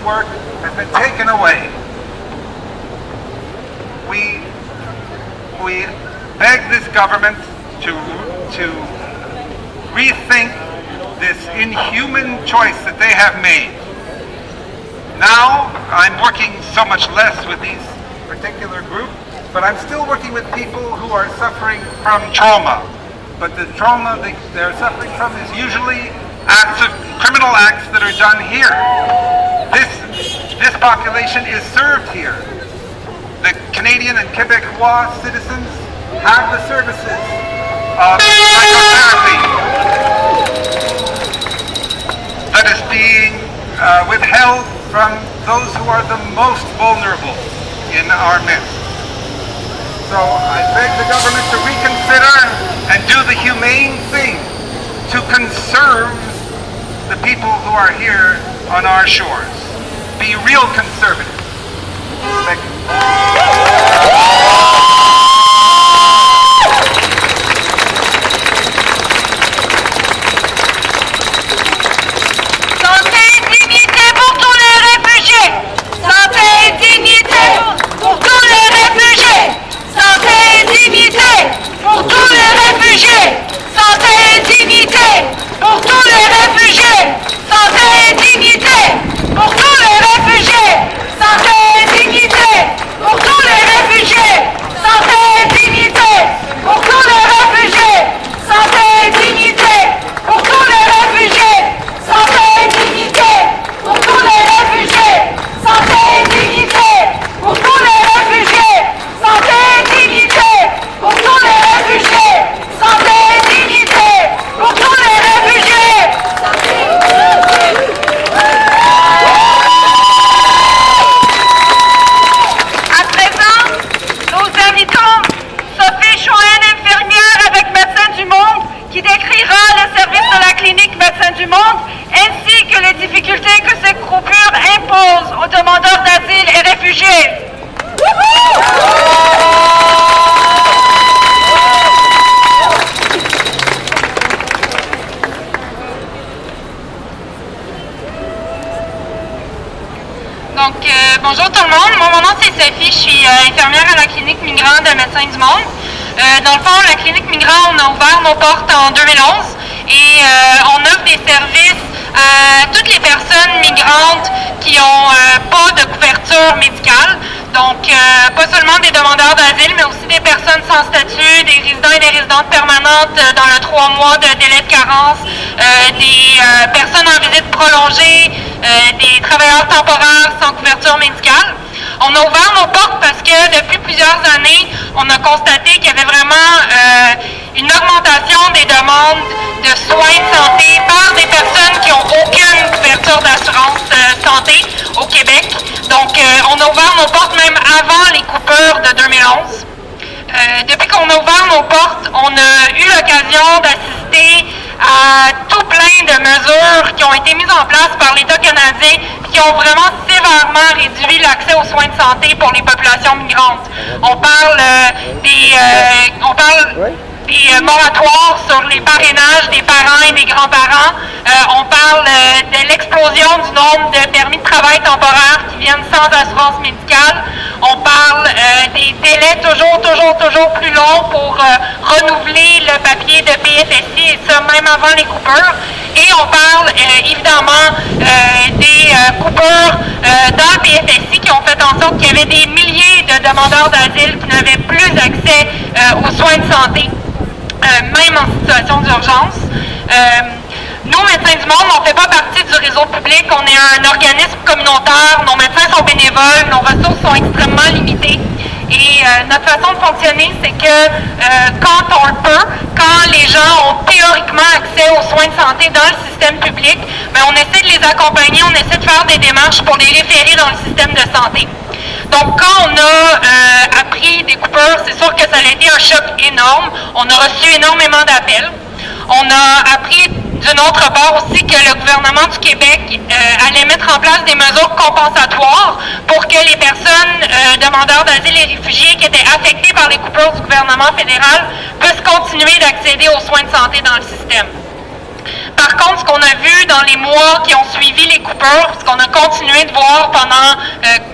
work has been taken away. We beg this government to rethink this inhuman choice that they have made. Now, I'm working so much less with these particular group, but I'm still working with people who are suffering from trauma. But the trauma they're suffering from is usually criminal acts that are done here. This population is served here. The Canadian and Quebecois citizens have the services of psychotherapy that is being withheld from those who are the most vulnerable in our midst. So I beg the government to reconsider and do the humane thing to conserve the people who are here on our shores. Be real conservative. Thank you. Bonjour tout le monde, mon nom c'est Sophie, je suis infirmière à la clinique Migrant de Médecins du Monde. Dans le fond, la clinique Migrant, on a ouvert nos portes en 2011 et on offre des services à toutes les personnes migrantes qui n'ont pas de couverture médicale. Donc, pas seulement des demandeurs d'asile, mais aussi des personnes sans statut, des résidents et des résidentes permanentes dans le 3 mois de délai de carence, des personnes en visite prolongée, des travailleurs temporaires sans couverture médicale. On a ouvert nos portes parce que depuis plusieurs années, on a constaté qu'il y avait vraiment une augmentation des demandes de soins de santé par des personnes qui n'ont aucune couverture d'assurance santé au Québec. Donc, on a ouvert nos portes même avant les coupures de 2011. Depuis qu'on a ouvert nos portes, on a eu l'occasion d'assister à tout plein de mesures qui ont été mises en place par l'État canadien et qui ont vraiment sévèrement réduit l'accès aux soins de santé pour les populations migrantes. On parle des moratoires sur les parrainages des parents et des grands-parents. On parle de l'explosion du nombre de permis de travail temporaires qui viennent sans assurance médicale. On parle des délais toujours plus longs pour renouveler le papier de PFSI, et ça même avant les coupures. Et on parle évidemment des coupures dans le PFSI qui ont fait en sorte qu'il y avait des milliers de demandeurs d'asile qui n'avaient plus accès aux soins de santé. Même en situation d'urgence. Nous, Médecins du Monde, on ne fait pas partie du réseau public, on est un organisme communautaire, nos médecins sont bénévoles, nos ressources sont extrêmement limitées. Et notre façon de fonctionner, c'est que quand on le peut, quand les gens ont théoriquement accès aux soins de santé dans le système public, ben, on essaie de les accompagner, on essaie de faire des démarches pour les référer dans le système de santé. Donc, quand on a appris des coupures, c'est sûr que ça a été un choc énorme. On a reçu énormément d'appels. On a appris d'une autre part aussi que le gouvernement du Québec allait mettre en place des mesures compensatoires pour que les personnes demandeurs d'asile et réfugiés qui étaient affectés par les coupures du gouvernement fédéral puissent continuer d'accéder aux soins de santé dans le système. Par contre, ce qu'on a vu dans les mois qui ont suivi les coupures, ce qu'on a continué de voir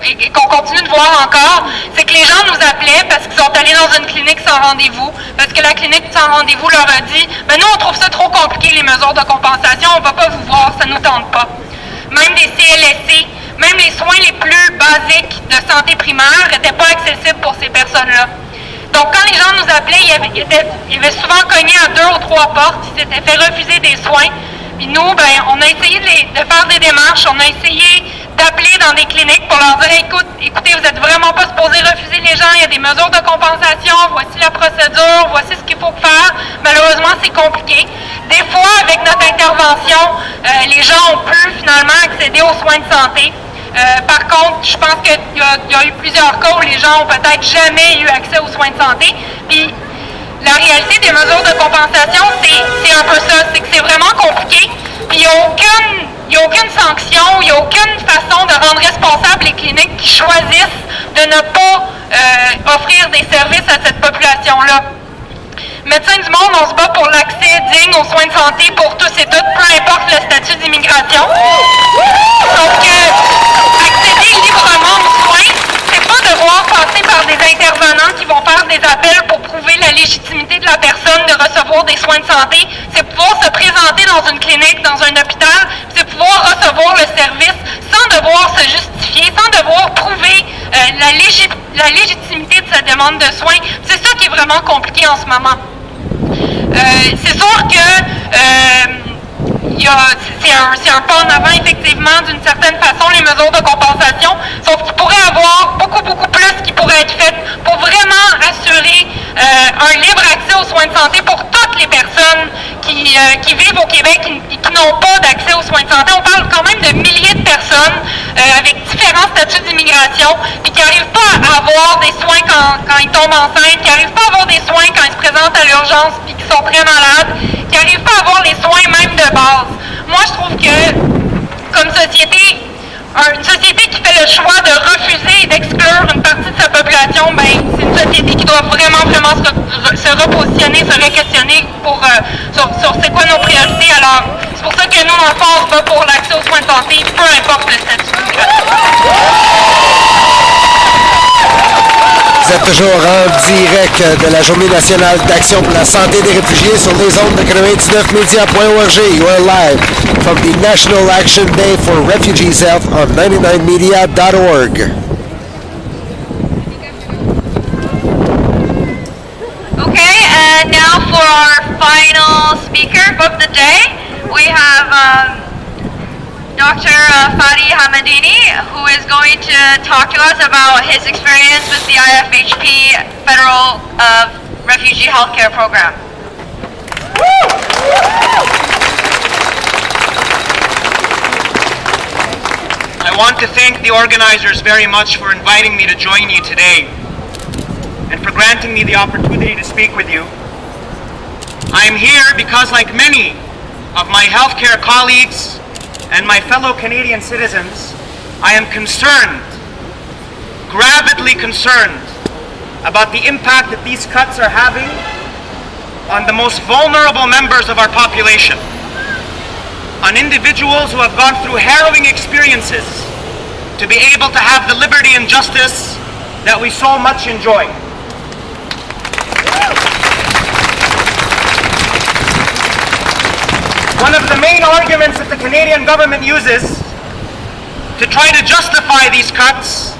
et qu'on continue de voir encore, c'est que les gens nous appelaient parce qu'ils sont allés dans une clinique sans rendez-vous, parce que la clinique sans rendez-vous leur a dit « nous, on trouve ça trop compliqué, les mesures de compensation, on ne va pas vous voir, ça ne nous tente pas. » Même des CLSC, même les soins les plus basiques de santé primaire n'étaient pas accessibles pour ces personnes-là. Donc, quand les gens nous appelaient, ils avaient souvent cogné à 2 ou 3 portes, ils s'étaient fait refuser des soins. Puis nous, on a essayé de faire des démarches, on a essayé d'appeler dans des cliniques pour leur dire écoutez, vous n'êtes vraiment pas supposés refuser les gens, il y a des mesures de compensation, voici la procédure, voici ce qu'il faut faire. Malheureusement, c'est compliqué. Des fois, avec notre intervention, les gens ont pu finalement accéder aux soins de santé. Par contre, je pense qu'il y a eu plusieurs cas où les gens ont peut-être jamais eu accès aux soins de santé. Puis, la réalité des mesures de compensation, c'est un peu ça, c'est que c'est vraiment compliqué. Puis, il n'y a aucune sanction, il n'y a aucune façon de rendre responsables les cliniques qui choisissent de ne pas offrir des services à cette population-là. Médecins du monde, on se bat pour l'accès digne aux soins de santé pour tous et toutes, peu importe le statut d'immigration. Sauf que accéder librement aux soins, c'est pas devoir passer par des intervenants qui vont faire des appels pour prouver la légitimité de la personne de recevoir des soins de santé. C'est pouvoir se présenter dans une clinique, dans un hôpital, c'est pouvoir recevoir le service sans devoir se justifier, sans devoir prouver la légitimité de sa demande de soins. C'est ça qui est vraiment compliqué en ce moment. C'est sûr que c'est un pas en avant, effectivement, d'une certaine façon, les mesures de compensation, sauf qu'il pourrait y avoir beaucoup plus qui pourrait être fait pour vraiment assurer un libre accès aux soins de santé pour toutes les personnes qui vivent au Québec et qui n'ont pas d'accès aux soins de santé. On parle quand même de milliers de personnes avec différents statuts d'immigration et qui n'arrivent pas à avoir des soins quand ils tombent enceintes, qui n'arrivent pas à avoir des soins quand ils se présentent à l'urgence et qui sont très malades, qui n'arrivent pas à avoir les soins même de base. Moi, je trouve que, comme société, une société qui fait le choix de refuser et d'exclure une partie de sa population, c'est une société qui doit vraiment se repositionner, se re-questionner sur c'est quoi nos priorités. Alors, c'est pour ça que nous, dans le fond, on se bat pour l'accès aux soins de santé, peu importe le statut d'immigration. Vous êtes toujours en direct de la Journée nationale d'action pour la santé des réfugiés sur les ondes de 99media.org. You are live from the National Action Day for Refugees Health on 99media.org. Okay, and now for our final speaker of the day, we have Dr. Fadi Hamadini, who is going to talk to us about his experience with the IFHP Federal Refugee Healthcare Program. I want to thank the organizers very much for inviting me to join you today and for granting me the opportunity to speak with you. I am here because, like many of my healthcare colleagues and my fellow Canadian citizens, I am concerned, gravidly concerned, about the impact that these cuts are having on the most vulnerable members of our population, on individuals who have gone through harrowing experiences to be able to have the liberty and justice that we so much enjoy. One of the main arguments that the Canadian government uses to try to justify these cuts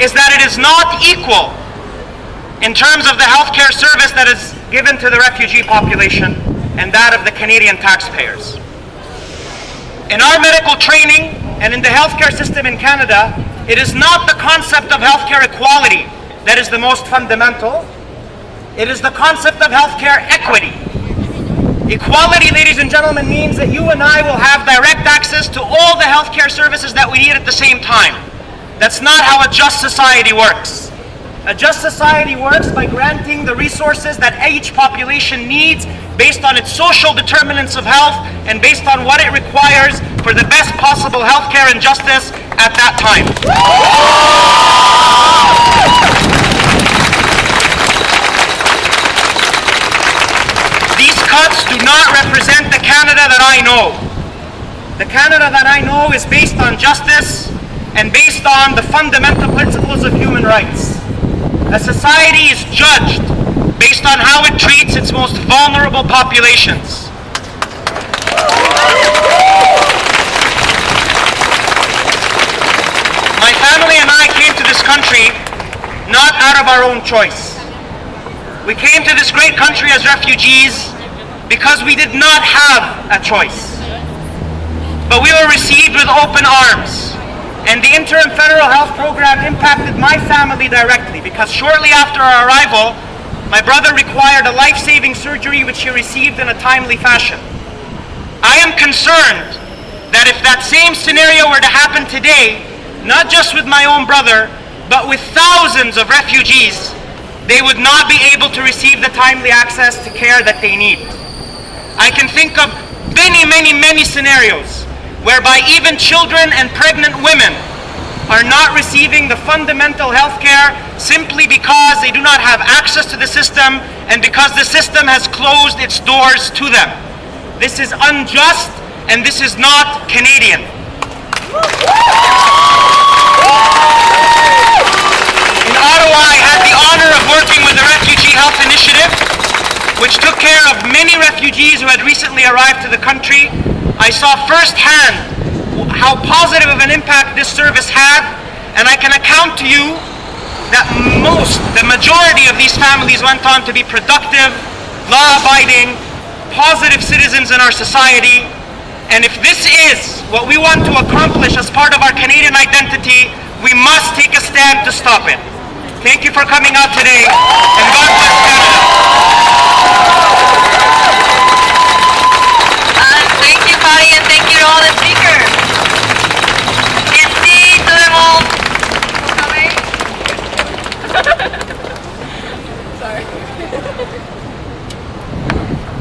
is that it is not equal in terms of the healthcare service that is given to the refugee population and that of the Canadian taxpayers. In our medical training and in the healthcare system in Canada, it is not the concept of healthcare equality that is the most fundamental. It is the concept of healthcare equity. Equality, ladies and gentlemen, means that you and I will have direct access to all the healthcare services that we need at the same time. That's not how a just society works. A just society works by granting the resources that each population needs based on its social determinants of health and based on what it requires for the best possible healthcare and justice at that time. These cuts do not represent the Canada that I know. The Canada that I know is based on justice and based on the fundamental principles of human rights. A society is judged based on how it treats its most vulnerable populations. My family and I came to this country not out of our own choice. We came to this great country as refugees because we did not have a choice. But we were received with open arms. And the interim federal health program impacted my family directly because shortly after our arrival, my brother required a life-saving surgery which he received in a timely fashion. I am concerned that if that same scenario were to happen today, not just with my own brother, but with thousands of refugees, they would not be able to receive the timely access to care that they need. I can think of many scenarios whereby even children and pregnant women are not receiving the fundamental health care simply because they do not have access to the system and because the system has closed its doors to them. This is unjust and this is not Canadian. In Ottawa, I had the honor of working with the Refugee Health Initiative, which took care of many refugees who had recently arrived to the country. I saw firsthand how positive of an impact this service had, and I can account to you that the majority of these families went on to be productive, law-abiding, positive citizens in our society. And if this is what we want to accomplish as part of our Canadian identity, we must take a stand to stop it. Thank you for coming out today, and God bless Canada. Thank you, Patty, and thank you to all the speakers. Merci tout le monde.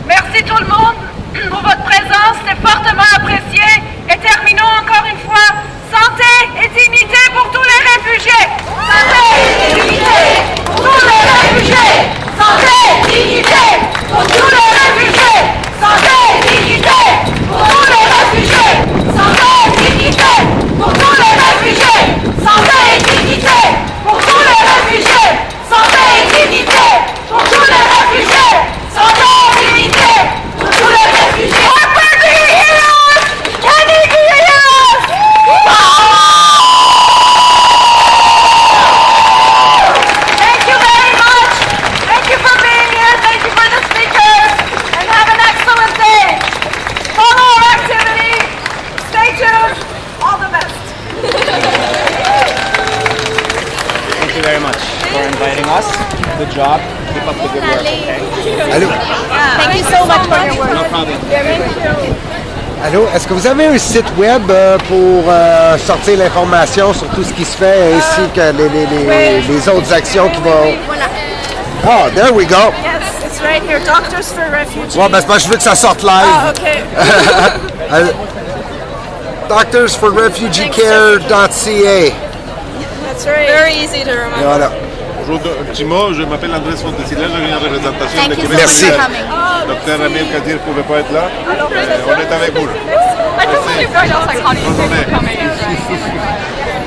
Merci tout le monde pour votre présence, c'est fortement apprécié. Et terminons encore une fois, santé et dignité pour tous les réfugiés. Santé et dignité pour tous les réfugiés. Santé et dignité pour tous les réfugiés. Santé et dignité pour tous les réfugiés. Santé et dignité pour tous les réfugiés. Santé et dignité pour tous les réfugiés. Santé et dignité pour tous les réfugiés. Santé et dignité pour tous les réfugiés. Refugee heroes! Can you hear us? Thank you very much. Thank you for being here. Thank you for the speakers. And have an excellent day. Follow our activity. Stay tuned. All the best. Thank you very much for inviting us. Good job. Keep up the good work, okay? Allô? Thank you so much for your work. No problem. Allô? Est-ce que vous avez un site web pour sortir l'information sur tout ce qui se fait ainsi que les autres actions qui vont... Oh, there we go. Yes, it's right here. Doctors for Refugees. Ouais, ben c'est parce que je veux que ça sorte live. Oh, okay. DoctorsForRefugeeCare.ca. That's right. Very easy to remember. Voilà. Bonjour, un petit mot, je m'appelle Andrés Fontesilla, je viens en représentation de Québec. Merci. Docteur Amir Kadir ne pouvait pas être là. On est avec vous.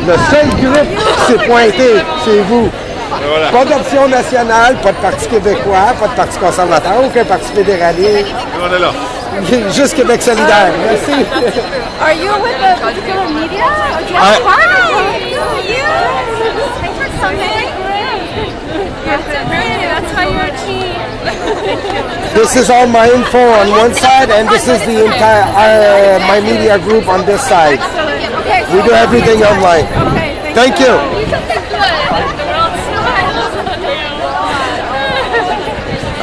Le seul groupe qui s'est pointé, c'est vous. Voilà. Pas d'option nationale, pas de parti québécois, pas de parti conservateur, aucun parti fédéraliste. Et on est là. Juste Québec solidaire. Merci. Are you with the particular media? I- Thanks for coming. That's why you're a team. This is all my info on one side, and this is the entire my media group on this side. Okay, We do everything online. Okay, Thank you.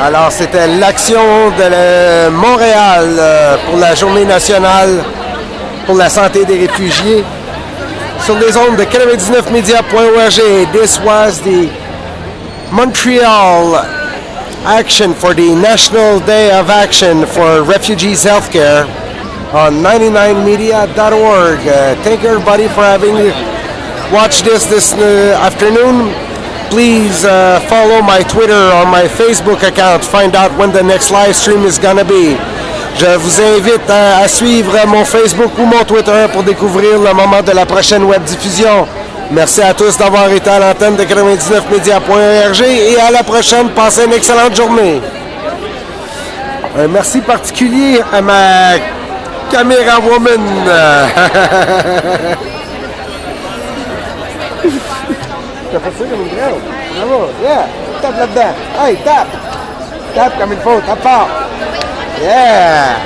Alors, c'était l'action de Montréal pour la Journée nationale pour la santé des réfugiés sur les ondes de 99media.org. This was the Montreal action for the National Day of Action for Refugees Healthcare on 99media.org. Thank you everybody for having watched this afternoon. Please follow my Twitter or my Facebook account to find out when the next live stream is gonna be. Je vous invite à suivre mon Facebook ou mon Twitter pour découvrir le moment de la prochaine web diffusion. Merci à tous d'avoir été à l'antenne de 99media.org et à la prochaine. Passez une excellente journée. Un merci particulier à ma caméra woman. T'as fait ça comme une grande. Bravo, yeah. Tape là-dedans. Hey, tape. Tape comme il faut, tape fort. Yeah.